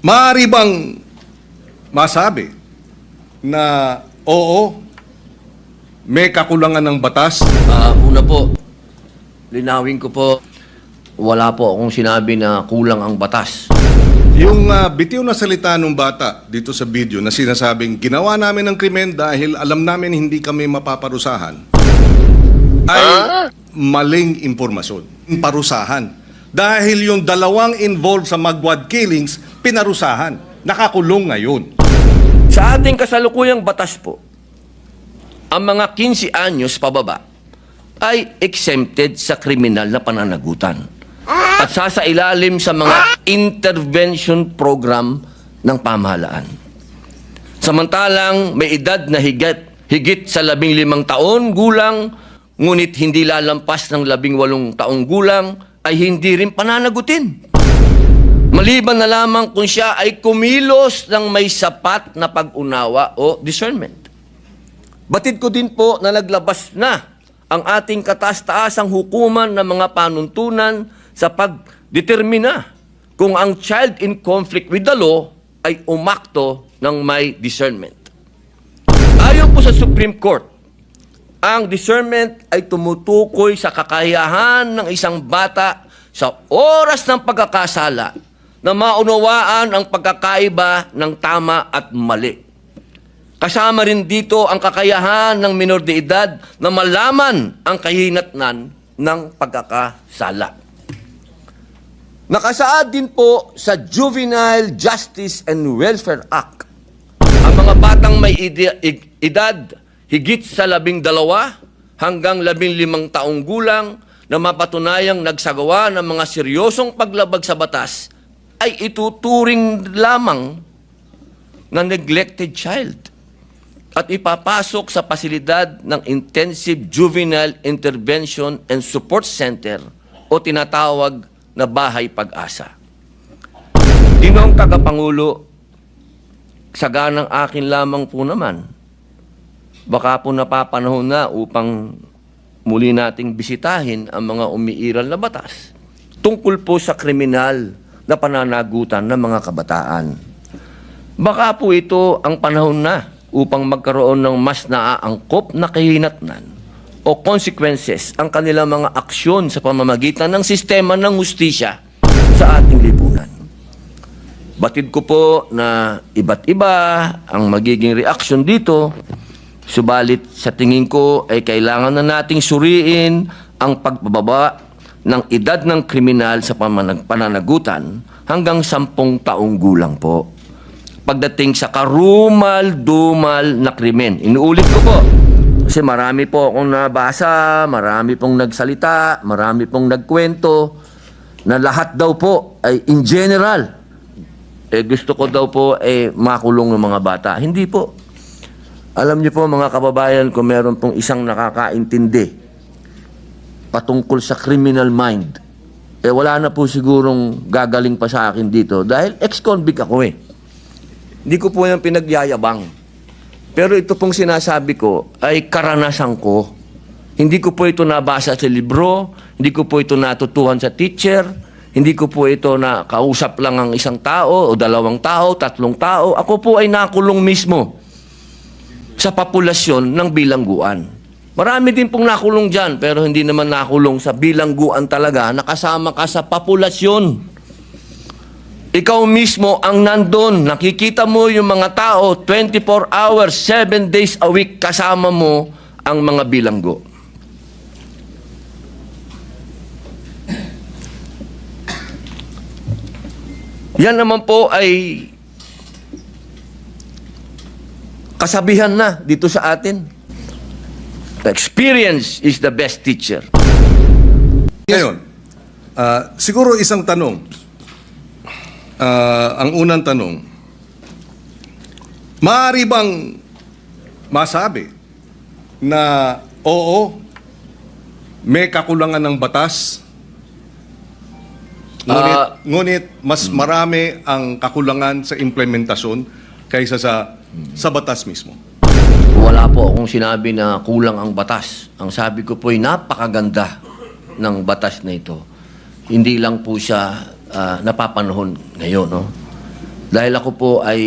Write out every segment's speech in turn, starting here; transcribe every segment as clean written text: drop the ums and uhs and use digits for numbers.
Maaari bang masabi na oo, may kakulangan ng batas? Una po, linawin ko po, wala po akong sinabi na kulang ang batas. Yung bitiw na salita ng bata dito sa video na sinasabing ginawa namin ng krimen dahil alam namin hindi kami mapaparusahan ay maling impormasyon. Parusahan. Dahil yung dalawang involved sa Magwad killings, pinarusahan. Nakakulong ngayon. Sa ating kasalukuyang batas po, ang mga 15 anyos pababa ay exempted sa kriminal na pananagutan at sasailalim sa mga intervention program ng pamahalaan. Samantalang may edad na higit sa 15 taon gulang, ngunit hindi lalampas ng 18 taong gulang, ay hindi rin pananagutin. Maliban na lamang kung siya ay kumilos ng may sapat na pag-unawa o discernment. Batid ko din po na naglabas na ang ating kataas-taasang hukuman ng mga panuntunan sa pagdetermina kung ang child in conflict with the law ay umakto ng may discernment. Ayon po sa Supreme Court, ang discernment ay tumutukoy sa kakayahan ng isang bata sa oras ng pagkakasala na maunawaan ang pagkakaiba ng tama at mali. Kasama rin dito ang kakayahan ng minor de edad na malaman ang kahinatnan ng pagkakasala. Nakasaad din po sa Juvenile Justice and Welfare Act ang mga batang may edad higit sa 12 hanggang 15 taong gulang na mapatunayang nagsagawa ng mga seryosong paglabag sa batas ay ituturing lamang na neglected child at ipapasok sa pasilidad ng Intensive Juvenile Intervention and Support Center o tinatawag na Bahay Pag-asa. Ginoong Tagapangulo, saganang akin lamang po naman, baka po napapanahon na upang muli nating bisitahin ang mga umiiral na batas tungkol po sa kriminal na pananagutan ng mga kabataan. Baka po ito ang panahon na upang magkaroon ng mas naaangkop na kahinatnan o consequences ang kanilang mga aksyon sa pamamagitan ng sistema ng hustisya sa ating lipunan. Batid ko po na iba't iba ang magiging reaksyon dito. Subalit sa tingin ko ay kailangan na nating suriin ang pagbababa ng edad ng kriminal sa pananagutan hanggang 10 taong gulang po. Pagdating sa karumal-dumal na krimen. Inuulit ko po kasi marami po akong nabasa, marami pong nagsalita, marami pong nagkwento na lahat daw po ay in general gusto ko daw po makulong ng mga bata. Hindi po. Alam niyo po mga kababayan, kung meron pong isang nakakaintindi patungkol sa criminal mind, wala na po sigurong gagaling pa sa akin dito dahil ex-convict ako Hindi ko po yung pinagyayabang. Pero ito pong sinasabi ko ay karanasan ko. Hindi ko po ito nabasa sa libro, hindi ko po ito natutuhan sa teacher, hindi ko po ito na kausap lang ang isang tao o 2 tao, 3 tao. Ako po ay nakulong mismo sa populasyon ng bilangguan. Marami din pong nakulong dyan, pero hindi naman nakulong sa bilangguan talaga, nakasama ka sa populasyon. Ikaw mismo ang nandun, nakikita mo yung mga tao, 24 hours, 7 days a week, kasama mo ang mga bilanggo. Yan naman po ay kasabihan na dito sa atin. Experience is the best teacher. Ngayon, siguro isang tanong. Ang unang tanong, maaari bang masabi na oo, may kakulangan ng batas, ngunit mas marami ang kakulangan sa implementasyon kaysa sa batas mismo? Wala po akong sinabi na kulang ang batas. Ang sabi ko po ay napakaganda ng batas na ito. Hindi lang po siya napapanahon ngayon. No? Dahil ako po ay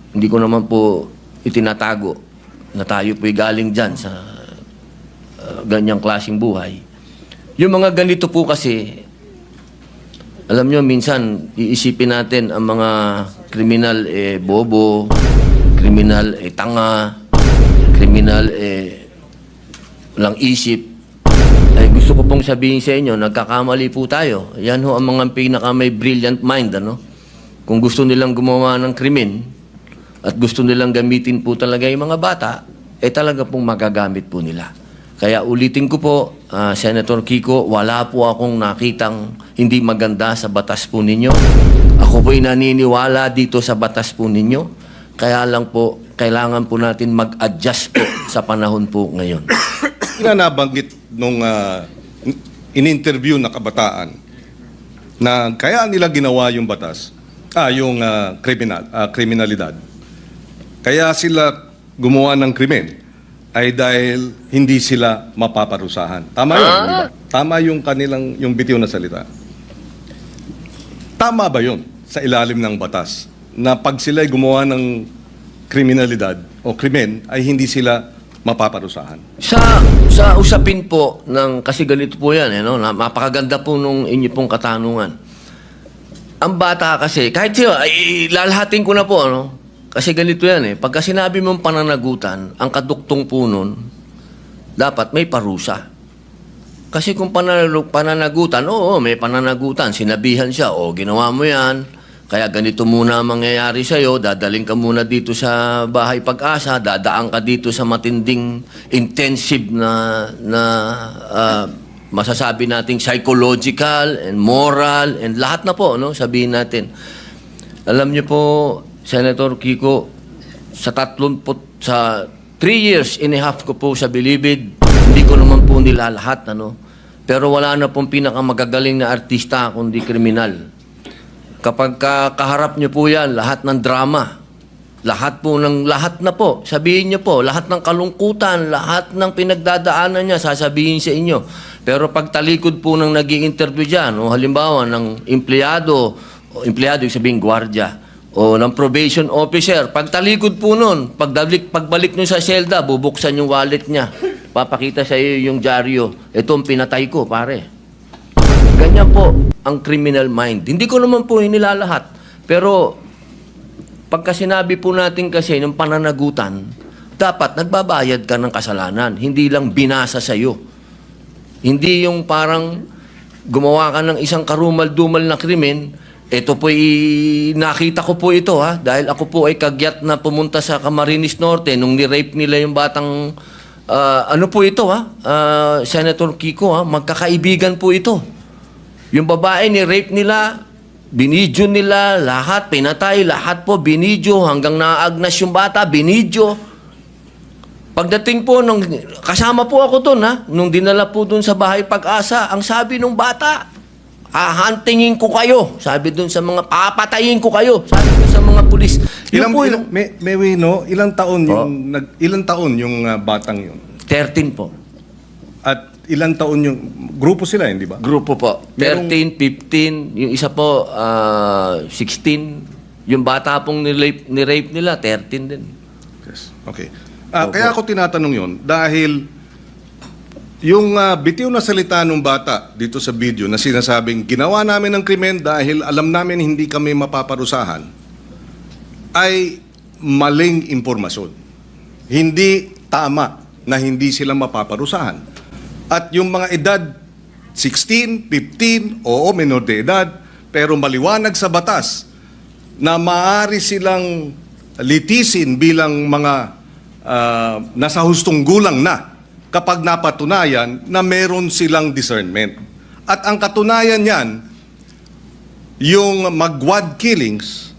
hindi ko naman po itinatago na tayo po'y galing dyan sa ganyang klaseng buhay. Yung mga ganito po kasi, alam nyo, minsan iisipin natin ang mga kriminal bobo, kriminal tanga, kriminal walang isip. Ay gusto ko pong sabihin sa inyo, nagkakamali po tayo. Yan ho ang mga pinaka may brilliant mind, ano? Kung gusto nilang gumawa ng krimen at gusto nilang gamitin po talaga yung mga bata, talaga pong magagamit po nila. Kaya ulitin ko po, Senator Kiko, wala po akong nakitang hindi maganda sa batas po ninyo. Ako po'y naniniwala dito sa batas po ninyo. Kaya lang po, kailangan po natin mag-adjust po sa panahon po ngayon. Nabanggit nung in-interview na kabataan na kaya nila ginawa yung batas, yung kriminalidad. Kaya sila gumawa ng krimen ay dahil hindi sila mapaparusahan. Tama yun, di ba? Tama yung kanilang, yung bitiw na salita. Tama ba yun sa ilalim ng batas na pag sila'y gumawa ng kriminalidad o krimen ay hindi sila mapaparusahan? Sa usapin po ng, kasi ganito po yan, napakaganda po nung inyo pong katanungan. Ang bata kasi, kahit siya, lalahatin ko na po, kasi ganito yan pagka sinabi mong pananagutan, ang kaduktong po nun, dapat may parusa. Kasi kung pananagutan, oo, may pananagutan, sinabihan siya, ginawa mo yan, kaya ganito muna ang mangyayari sa'yo, dadaling ka muna dito sa Bahay Pag-asa, dadaan ka dito sa matinding intensive na masasabi nating psychological and moral and lahat na po, sabihin natin. Alam niyo po, Senator Kiko, sa 3 years and a half ko po sa Bilibid, hindi ko naman po nila lahat, pero wala na pong pinakamagagaling na artista kundi kriminal. Kapag kaharap niyo po yan, lahat ng drama, lahat na po, sabihin niyo po, lahat ng kalungkutan, lahat ng pinagdadaanan niya, sasabihin sa inyo. Pero pag talikod po ng nag-i-interview dyan, halimbawa ng empleyado, yung sabihin gwardiya, o ng probation officer, pag talikod po nun, pagbalik nyo sa selda, bubuksan yung wallet niya. Papakita sa iyo yung dyaryo. Ito ang pinatay ko, pare. Ganyan po ang criminal mind. Hindi ko naman po inilalahat. Pero pagka sinabi po natin kasi ng pananagutan, dapat nagbabayad ka ng kasalanan. Hindi lang binasa sa iyo. Hindi yung parang gumawa ka ng isang karumal-dumal na krimen. Ito po nakita ko po ito dahil ako po ay kagyat na pumunta sa Camarines Norte nung ni-rape nila yung batang ano po ito Senator Kiko magkakaibigan po ito. Yung babae ni-rape nila, binidyo nila, lahat pinatay, lahat po binidyo hanggang naagnas yung bata, binidyo. Pagdating po nung kasama po ako doon nung dinala po doon sa Bahay Pag-asa, ang sabi nung bata, hahantingin ko kayo. Sabi dun sa mga, papatayin ko kayo. Sabi dun sa mga pulis. Ilang taon yung batang yun? 13 po. At ilang taon yung, grupo sila, hindi ba? Grupo po. 13, 15, yung isa po, 16. Yung bata pong ni-rape nila, 13 din. Yes. Okay. Kaya ako tinatanong yun, dahil yung bitiw na salita ng bata dito sa video na sinasabing ginawa namin ng krimen dahil alam namin hindi kami mapaparusahan ay maling impormasyon. Hindi tama na hindi sila mapaparusahan. At yung mga edad 16, 15, oo, menor de edad, pero maliwanag sa batas na maaari silang litisin bilang mga nasa hustong gulang na kapag napatunayan na meron silang discernment. At ang katunayan niyan, yung magwad killings,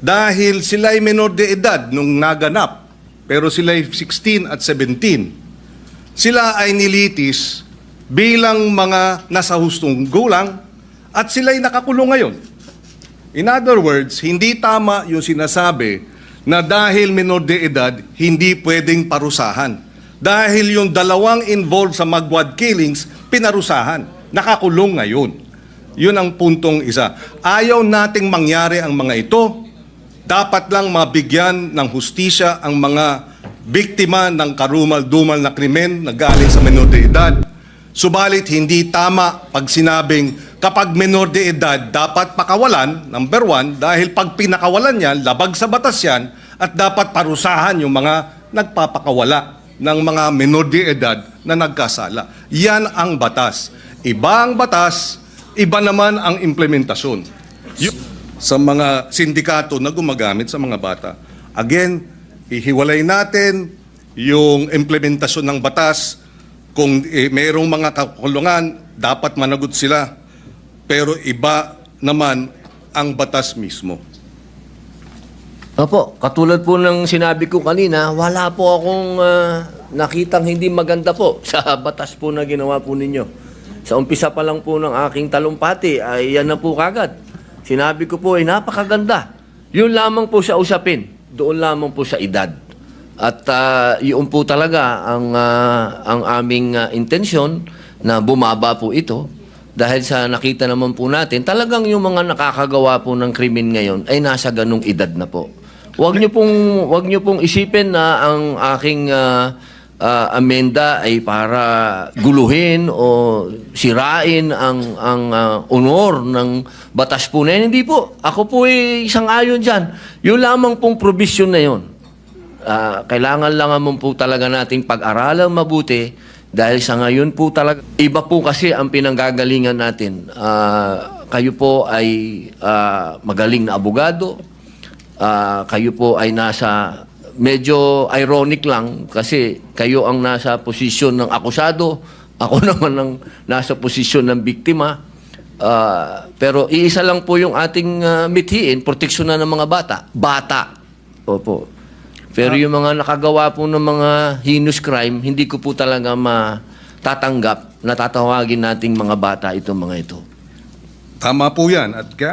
dahil sila'y menor de edad nung naganap, pero sila'y 16 at 17, sila ay nilitis bilang mga nasa hustong gulang at sila'y nakakulong ngayon. In other words, hindi tama yung sinasabi na dahil menor de edad, hindi pwedeng parusahan. Dahil yung dalawang involved sa magwad killings, pinarusahan. Nakakulong ngayon. Yun ang puntong isa. Ayaw nating mangyari ang mga ito dapat lang mabigyan ng hustisya ang mga biktima ng karumal-dumal na krimen na galing sa menor de edad. Subalit hindi tama pag sinabing kapag menor de edad dapat pakawalan, number one, dahil pag pinakawalan yan, labag sa batas yan, at dapat parusahan yung mga nagpapakawala ng mga menor de edad na nagkasala. Yan ang batas. Iba ang batas, iba naman ang implementasyon. Sa mga sindikato na gumagamit sa mga bata. Again, ihiwalay natin yung implementasyon ng batas. Kung mayroong mga kakulungan, dapat managot sila. Pero iba naman ang batas mismo. Opo, katulad po ng sinabi ko kanina, wala po akong nakitang hindi maganda po sa batas po na ginawa po ninyo. Sa umpisa pa lang po ng aking talumpati, ay yan na po kagad. Sinabi ko po ay napakaganda. Yun lamang po sa usapin. Doon lamang po sa edad. At yun po talaga ang aming intensyon na bumaba po ito. Dahil sa nakita naman po natin, talagang yung mga nakakagawa po ng krimen ngayon ay nasa ganung edad na po. Huwag niyo pong isipin na ang aking amenda ay para guluhin o sirain ang honor ng batas po na yan. Hindi po. Ako po ay isang ayon dyan. Yung lamang pong provision na yun. Kailangan lang naman po talaga nating pag-aralan mabuti dahil sa ngayon po talaga, iba po kasi ang pinanggagalingan natin. Kayo po ay magaling na abogado. Kayo po ay nasa, medyo ironic lang kasi kayo ang nasa posisyon ng akusado. Ako naman ang nasa posisyon ng biktima. Pero iisa lang po yung ating mithiin, proteksyon na ng mga bata. Bata. Opo. Pero yung mga nakagawa po ng mga heinous crime, hindi ko po talaga matatanggap na tatawagin nating mga bata itong mga ito. Tama po yan. At kaya